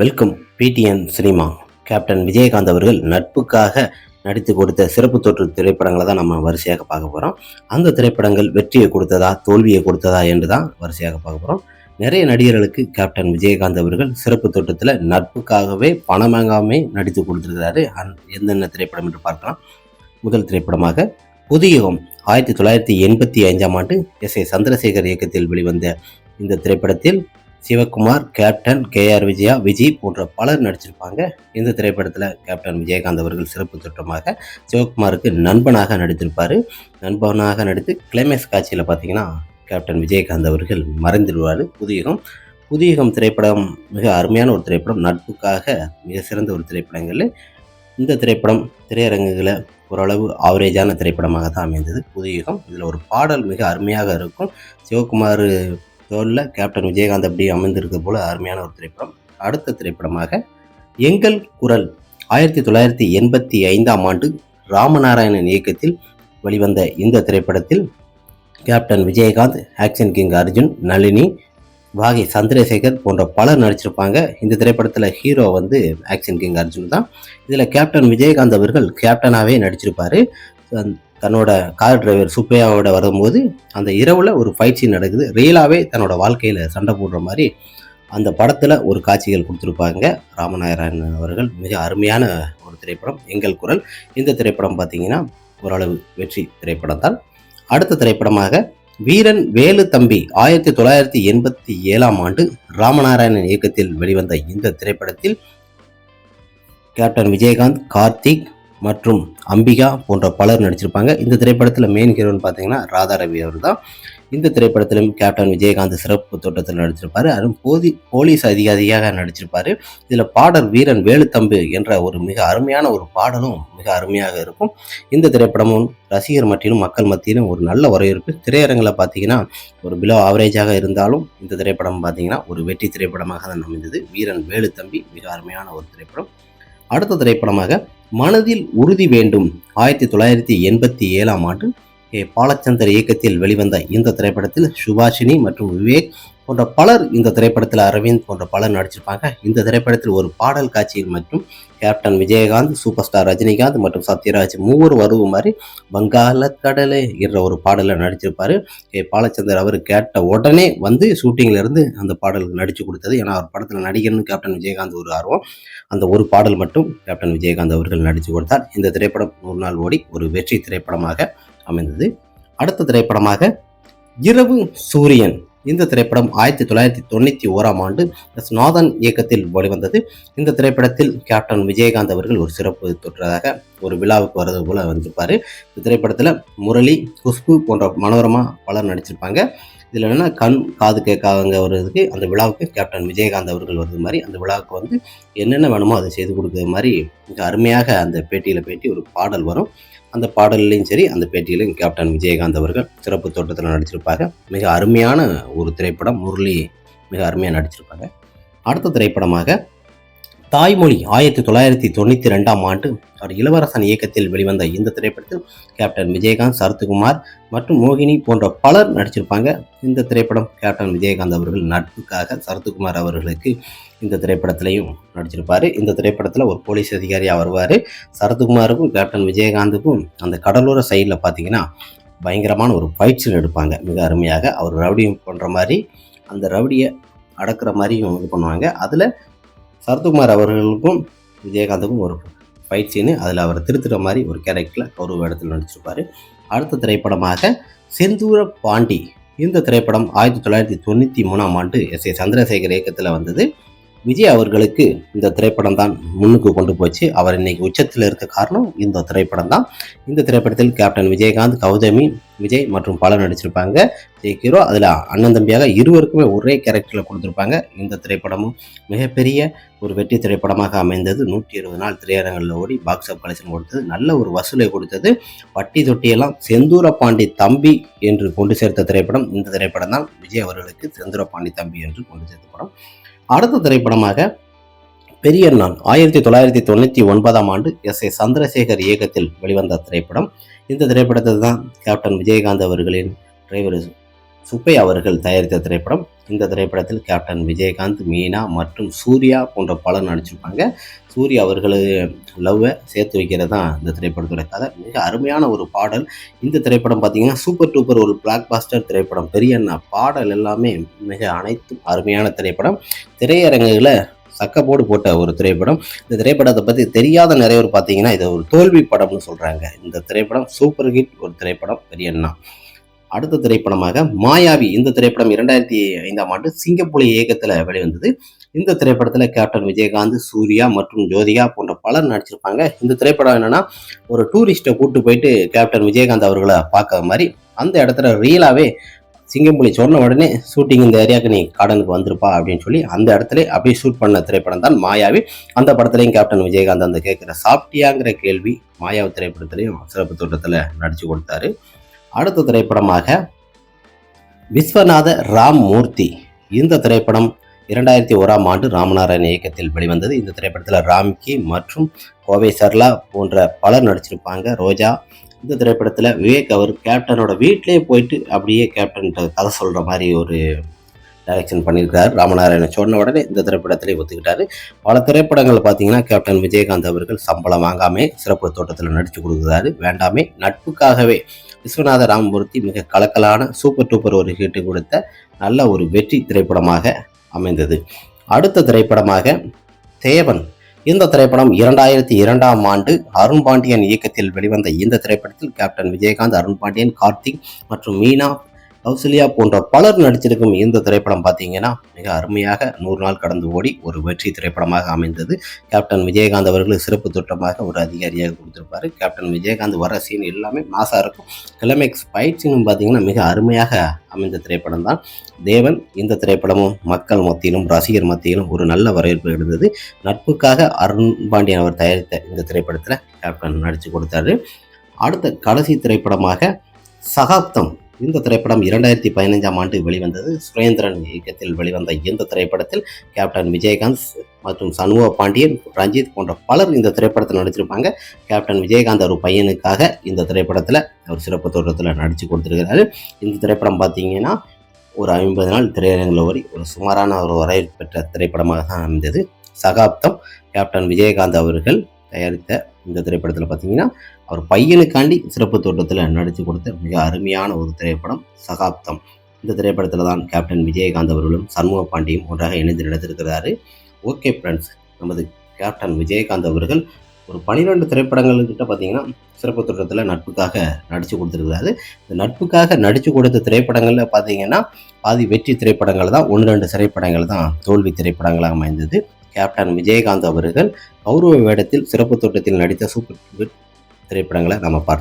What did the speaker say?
Welcome PTN cinema. Captain Vijayakanth அவர்கள் நட்புக்காக நடித்து கொடுத்த சிறப்பு தோற்று திரைப்படங்களை தான் நம்ம வரிசையாக பார்க்க போகிறோம். அந்த திரைப்படங்கள் வெற்றியை கொடுத்ததா தோல்வியை கொடுத்ததா என்று தான் வரிசையாக பார்க்க போகிறோம். நிறைய நடிகர்களுக்கு கேப்டன் விஜயகாந்த் அவர்கள் சிறப்பு தோற்றத்தில் நட்புக்காகவே பணம் வாங்காமே நடித்து கொடுத்துருக்கிறாரு. எந்தெந்த திரைப்படம் என்று பார்க்கலாம். முதல் திரைப்படமாக புதுயுகம் 1985 எஸ். ஏ. சந்திரசேகர் இயக்கத்தில் வெளிவந்த இந்த திரைப்படத்தில் சிவகுமார், கேப்டன், KR விஜயா, விஜய் போன்ற பலர் நடிச்சிருப்பாங்க. இந்த திரைப்படத்தில் கேப்டன் விஜயகாந்த் அவர்கள் சிறப்பு தோற்றமாக சிவகுமாருக்கு நண்பனாக நடித்திருப்பார். நண்பனாக நடித்து கிளைமேக்ஸ் காட்சியில் பார்த்தீங்கன்னா கேப்டன் விஜயகாந்த் அவர்கள் மறைந்துடுவார். புதுயுகம் திரைப்படம் மிக அருமையான ஒரு திரைப்படம். நட்புக்காக மிக சிறந்த ஒரு திரைப்படங்கள். இந்த திரைப்படம் திரையரங்குகளை ஓரளவு ஆவரேஜான திரைப்படமாக தான் அமைந்தது. புதுயுகம் இதில் ஒரு பாடல் மிக அருமையாக இருக்கும். சிவகுமார் தோல்ல கேப்டன் விஜயகாந்த் அப்படி அமைந்திருக்க போல அருமையான ஒரு திரைப்படம். அடுத்த திரைப்படமாக எங்கள் குரல் 1985 ராமநாராயணன் இயக்கத்தில் வெளிவந்த இந்த திரைப்படத்தில் captain Vijayakanth, action king Arjun, Nalini, வாகை சந்திரசேகர் போன்ற பலர் நடிச்சிருப்பாங்க. இந்த திரைப்படத்தில் ஹீரோ ஆக்ஷன் கிங் அர்ஜுன் தான். இதில் கேப்டன் விஜயகாந்த் அவர்கள் கேப்டனாகவே நடிச்சிருப்பார். தன்னோட கார் டிரைவர் சுப்பையாவோட வரும்போது அந்த இரவில் ஒரு ஃபைட் சீன் நடக்குது. ரியலாகவே தன்னோட வாழ்க்கையில் சண்டை போடுற மாதிரி அந்த படத்தில் ஒரு காட்சிகள் கொடுத்துருப்பாங்க ராமநாராயணன் அவர்கள். மிக அருமையான ஒரு திரைப்படம் எங்கள் குரல். இந்த திரைப்படம் பார்த்தீங்கன்னா ஓரளவு வெற்றி திரைப்படம் தான். அடுத்த திரைப்படமாக வீரன் வேலு தம்பி 1987 ராமநாராயணன் இயக்கத்தில் வெளிவந்த இந்த திரைப்படத்தில் கேப்டன் விஜயகாந்த், கார்த்திக் மற்றும் அம்பிகா போன்ற பலர் நடிச்சிருப்பாங்க. இந்த திரைப்படத்தில் மெயின் ஹீரோன்னு பார்த்தீங்கன்னா ராதா ரவி அவர் தான். இந்த திரைப்படத்திலும் கேப்டன் விஜயகாந்த் சிறப்பு தோட்டத்தில் நடிச்சிருப்பார். அதுவும் போலீஸ் அதிகாரியாக நடிச்சிருப்பார். இதில் பாடல் வீரன் வேலுத்தம்பு என்ற ஒரு மிக அருமையான ஒரு பாடலும் மிக அருமையாக இருக்கும். இந்த திரைப்படமும் ரசிகர் மத்தியிலும் மக்கள் மத்தியிலும் ஒரு நல்ல வரவேற்பு. திரையரங்கில் பார்த்தீங்கன்னா ஒரு பிலோ ஆவரேஜாக இருந்தாலும் இந்த திரைப்படம் பார்த்தீங்கன்னா ஒரு வெற்றி திரைப்படமாக தான் அமைந்தது. வீரன் வேலுத்தம்பி மிக அருமையான ஒரு திரைப்படம். அடுத்த திரைப்படமாக மனதில் உறுதி வேண்டும் 1987 பாலச்சந்தர் இயக்கத்தில் வெளிவந்த இந்த திரைப்படத்தில் சுபாஷினி மற்றும் விவேக் போன்ற பலர் இந்த திரைப்படத்தில் அரவிந்த் போன்ற பலர் நடிச்சிருப்பாங்க. இந்த திரைப்படத்தில் ஒரு பாடல் காட்சியில் மற்றும் captain Vijayakanth, super star Rajinikanth மற்றும் சத்யராஜ் மூவர் வருவும் மாதிரி வங்காள கடலை என்ற ஒரு பாடலில் நடிச்சிருப்பார். பாலச்சந்தர் அவர் கேட்ட உடனே ஷூட்டிங்ல இருந்து அந்த பாடல் நடிச்சு கொடுத்தது. ஏன்னா அவர் படத்தில் நடிகர்னு கேப்டன் விஜயகாந்த் ஒரு ஆர்வம். அந்த ஒரு பாடல் மட்டும் கேப்டன் விஜயகாந்த் அவர்கள் நடித்து கொடுத்தார். இந்த திரைப்படம் 100 நாள் ஓடி ஒரு வெற்றி திரைப்படமாக அமைந்தது. அடுத்த திரைப்படமாக இரவு சூரியன். இந்த திரைப்படம் 1991 எஸ். நாதன் இயக்கத்தில் வெளிவந்தது. இந்த திரைப்படத்தில் கேப்டன் விஜயகாந்த் அவர்கள் ஒரு சிறப்பு தொற்றதாக ஒரு விழாவுக்கு வரது போல வந்திருப்பார். இந்த திரைப்படத்தில் முரளி, குஷ்பு போன்ற மனோரமா பலர் நடிச்சிருப்பாங்க. இதில் என்னென்னா கண் காது கேட்காதவங்க வருவதுக்கு அந்த விழாவுக்கு கேப்டன் விஜயகாந்த் அவர்கள் வருது மாதிரி அந்த விழாவுக்கு என்னென்ன வேணுமோ அதை செய்து கொடுக்குற மாதிரி மிக அருமையாக அந்த பேட்டி ஒரு பாடல் வரும். அந்த பாடல்லையும் சரி அந்த பேட்டியிலையும் கேப்டன் விஜயகாந்த் அவர்கள் சிறப்பு தோட்டத்தில் நடிச்சிருப்பாங்க. மிக அருமையான ஒரு திரைப்படம். முரளி மிக அருமையாக நடிச்சிருப்பாங்க. அடுத்த திரைப்படமாக தாய்மொழி 1992 அவர் இளவரசன் இயக்கத்தில் வெளிவந்த இந்த திரைப்படத்தில் கேப்டன் விஜயகாந்த், சரத்குமார் மற்றும் மோகினி போன்ற பலர் நடிச்சிருப்பாங்க. இந்த திரைப்படம் கேப்டன் விஜயகாந்த் அவர்கள் நட்புக்காக சரத்குமார் அவர்களுக்கு இந்த திரைப்படத்திலையும் நடிச்சிருப்பார். இந்த திரைப்படத்தில் ஒரு போலீஸ் அதிகாரியாக வருவார். சரத்குமாருக்கும் கேப்டன் விஜயகாந்துக்கும் அந்த கடலோர சைடில் பார்த்தீங்கன்னா பயங்கரமான ஒரு ஃபைட் சீன் எடுப்பாங்க. மிக அருமையாக அவர் ரவுடியும் பண்ணுற மாதிரி அந்த ரவுடியை அடக்கிற மாதிரியும் இது பண்ணுவாங்க. அதில் சரத்குமார் அவர்களுக்கும் விஜயகாந்துக்கும் ஒரு ஃபைட் சீனு, அதில் அவர் திருத்துற மாதிரி ஒரு கேரக்டரில் ஒரு இடத்துல நடிச்சிருப்பார். அடுத்த திரைப்படமாக செந்தூர பாண்டி. இந்த திரைப்படம் 1993 எஸ். ஏ. சந்திரசேகர் இயக்கத்தில் வந்தது. விஜய் அவர்களுக்கு இந்த திரைப்படம் தான் முன்னுக்கு கொண்டு போச்சு. அவர் இன்னைக்கு உச்சத்தில் இருக்க காரணம் இந்த திரைப்படம் தான். இந்த திரைப்படத்தில் கேப்டன் விஜயகாந்த், கௌதமி, விஜய் மற்றும் பலர் நடிச்சிருப்பாங்க. ஹீரோ அதில் அண்ணன் தம்பியாக இருவருக்குமே ஒரே கேரக்டரில் கொடுத்துருப்பாங்க. இந்த திரைப்படமும் மிகப்பெரிய ஒரு வெற்றி திரைப்படமாக அமைந்தது. 120 நாள் திரையரங்கில் ஓடி பாக்ஸ் ஆஃப் கலெக்ஷன் கொடுத்தது. நல்ல ஒரு வசூலை கொடுத்தது. பட்டி தொட்டியெல்லாம் செந்தூர பாண்டி தம்பி என்று கொண்டு சேர்த்த திரைப்படம் இந்த திரைப்படம் தான். விஜய் அவர்களுக்கு செந்தூர பாண்டி தம்பி என்று கொண்டு சேர்த்த படம். அடுத்த திரைப்படமாக பெரியண்ணான் 1999 எஸ். ஏ. சந்திரசேகர் இயக்கத்தில் வெளிவந்த திரைப்படம். இந்த திரைப்படத்தில் தான் கேப்டன் விஜயகாந்த் அவர்களின் டிரைவர் சுப்பையா அவர்கள் தயாரித்த திரைப்படம். இந்த திரைப்படத்தில் கேப்டன் விஜயகாந்த், மீனா மற்றும் சூர்யா போன்ற பலர் நடிச்சிருப்பாங்க. சூர்யா அவர்களு லவ்வை சேர்த்து வைக்கிறது தான் இந்த திரைப்படத்தோட கதை. மிக அருமையான ஒரு பாடல். இந்த திரைப்படம் பார்த்தீங்கன்னா சூப்பர் டூப்பர் ஒரு பிளாக் பாஸ்டர் திரைப்படம். பெரியண்ணா பாடல் எல்லாமே மிக அனைத்தும் அருமையான திரைப்படம். திரையரங்குகளை சக்கப்போடு போட்ட ஒரு திரைப்படம். இந்த திரைப்படத்தை பற்றி தெரியாத நிறைய பேர் பார்த்தீங்கன்னா இதை ஒரு தோல்வி படம்னு சொல்கிறாங்க. இந்த திரைப்படம் சூப்பர் ஹிட் ஒரு திரைப்படம் பெரியண்ணா. அடுத்த திரைப்படமாக மாயாவி. இந்த திரைப்படம் 2005ஆம் ஆண்டு சிங்கப்புலி இயக்கத்தில் வெளிவந்தது. இந்த திரைப்படத்தில் கேப்டன் விஜயகாந்த், சூர்யா மற்றும் ஜோதிகா போன்ற பலர் நடிச்சிருப்பாங்க. இந்த திரைப்படம் என்னன்னா ஒரு டூரிஸ்ட்டை கூட்டு போயிட்டு கேப்டன் விஜயகாந்த் அவர்களை பார்க்குற மாதிரி அந்த இடத்துல ரியலாகவே சிங்கப்புலி சொன்ன உடனே ஷூட்டிங் இந்த ஏரியாவுக்கு நீ கார்டனுக்கு வந்திருப்பா அப்படின்னு சொல்லி அந்த இடத்துல அப்படியே ஷூட் பண்ண திரைப்படம் தான் மாயாவி. அந்த படத்துலையும் கேப்டன் விஜயகாந்த் அந்த கேட்குற சாப்பிட்டியாங்கிற கேள்வி மாயாவி திரைப்படத்திலையும் சிறப்பு தோட்டத்தில் நடிச்சு கொடுத்தாரு. அடுத்த திரைப்படமாக விஸ்வநாத ராம்மூர்த்தி. இந்த திரைப்படம் 2001ஆம் ஆண்டு ராமநாராயண் இயக்கத்தில் வெளிவந்தது. இந்த திரைப்படத்தில் ராம்கி மற்றும் கோவை சர்லா போன்ற பலர் நடிச்சிருப்பாங்க. ரோஜா. இந்த திரைப்படத்தில் விவேக் அவர் கேப்டனோட வீட்டிலே போயிட்டு அப்படியே கேப்டன்கிட்ட கதை சொல்கிற மாதிரி ஒரு டைரக்ஷன் பண்ணியிருக்காரு. ராமநாராயணன் சொன்ன உடனே இந்த திரைப்படத்திலே ஒத்துக்கிட்டாரு. பல திரைப்படங்கள் பார்த்தீங்கன்னா கேப்டன் விஜயகாந்த் அவர்கள் சம்பளம் வாங்காமே சிறப்பு தோட்டத்தில் நடித்து கொடுக்குறாரு. வேண்டாமே நட்புக்காகவே விஸ்வநாத ராமமூர்த்தி மிக கலக்கலான சூப்பர் டூப்பர் ஒரு ஹிட்டு கொடுத்த நல்ல ஒரு வெற்றி திரைப்படமாக அமைந்தது. அடுத்த திரைப்படமாக தேவன். இந்த திரைப்படம் 2002ஆம் ஆண்டு அருண் பாண்டியன் இயக்கத்தில் வெளிவந்த இந்த திரைப்படத்தில் கேப்டன் விஜயகாந்த், அருண் பாண்டியன், கார்த்திக் மற்றும் மீனா, கௌசல்யா போன்ற பலர் நடிச்சிருக்கும் இந்த திரைப்படம் பார்த்தீங்கன்னா மிக அருமையாக 100 நாள் கடந்து ஓடி ஒரு வெற்றி திரைப்படமாக அமைந்தது. கேப்டன் விஜயகாந்த் அவர்களுக்கு சிறப்பு திட்டமாக ஒரு அதிகாரியாக கொடுத்திருப்பாரு. கேப்டன் விஜயகாந்த் வர சீன் எல்லாமே மாசாக இருக்கும். கிளைமேக்ஸ் ஃபைட் சீனும் பார்த்தீங்கன்னா மிக அருமையாக அமைந்த திரைப்படம் தான் தேவன். இந்த திரைப்படமும் மக்கள் மத்தியிலும் ரசிகர் மத்தியிலும் ஒரு நல்ல வரவேற்பு இருந்தது. நட்புக்காக அருண் பாண்டியன் அவர் தயாரித்த இந்த திரைப்படத்தில் கேப்டன் நடித்து கொடுத்தாரு. அடுத்த கடைசி திரைப்படமாக சகாப்தம். இந்த திரைப்படம் 2015ஆம் ஆண்டு வெளிவந்தது. சுரேந்திரன் இயக்கத்தில் வெளிவந்த இந்த திரைப்படத்தில் கேப்டன் விஜயகாந்த் மற்றும் சண்முக பாண்டியன், ரஞ்சித் போன்ற பலர் இந்த திரைப்படத்தில் நடிச்சிருப்பாங்க. கேப்டன் விஜயகாந்த் ஒரு பையனுக்காக இந்த திரைப்படத்தில் ஒரு சிறப்பு தோற்றத்தில் நடித்து கொடுத்துருக்கிறாரு. இந்த திரைப்படம் பார்த்தீங்கன்னா ஒரு 50 நாள் திரையரங்கில் ஓடி ஒரு சுமாரான ஒரு வரவேற்பு பெற்ற திரைப்படமாக தான் அமைந்தது. சகாப்தம் கேப்டன் விஜயகாந்த் அவர்கள் தயாரித்த இந்த திரைப்படத்தில் பார்த்தீங்கன்னா அவர் பையனுக்காண்டி சிறப்பு தோட்டத்தில் நடித்து கொடுத்த மிக அருமையான ஒரு திரைப்படம் சகாப்தம். இந்த திரைப்படத்தில் தான் கேப்டன் விஜயகாந்த் அவர்களும் சண்முக பாண்டியும் ஒன்றாக இணைந்து நடித்திருக்கிறாரு. ஓகே ஃப்ரெண்ட்ஸ், நமது கேப்டன் விஜயகாந்த் அவர்கள் ஒரு 12 திரைப்படங்கள்கிட்ட பார்த்தீங்கன்னா சிறப்பு தோற்றத்தில் நட்புக்காக நடித்து கொடுத்துருக்கிறாரு. இந்த நட்புக்காக நடித்து கொடுத்த திரைப்படங்களில் பார்த்தீங்கன்னா பாதி வெற்றி திரைப்படங்கள் தான், 1-2 திரைப்படங்கள் தான் தோல்வி திரைப்படங்களாக அமைந்தது. கேப்டன் விஜயகாந்த் அவர்கள் கௌரவ வேடத்தில் சிறப்பு தோட்டத்தில் நடித்த சூப்பர் திரைப்படங்களை நம்ம பார்த்தோம்.